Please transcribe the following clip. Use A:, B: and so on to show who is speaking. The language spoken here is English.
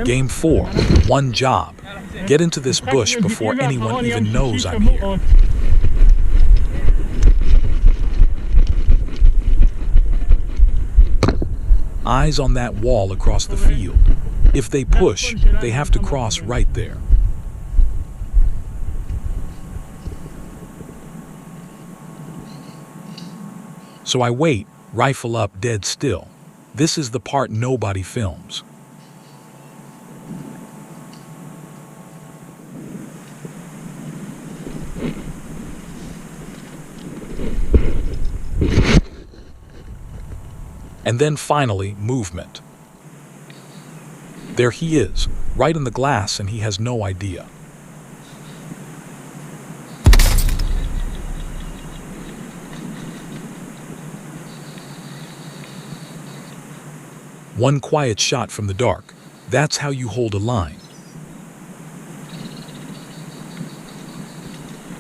A: Game 4, one job. Get into this bush before anyone even knows I'm here. Eyes on that wall across the field. If they push, they have to cross right there. So I wait, rifle up, dead still. This is the part nobody films. And then finally, movement. There he is, right in the glass, and he has no idea. One quiet shot from the dark. That's how you hold a line.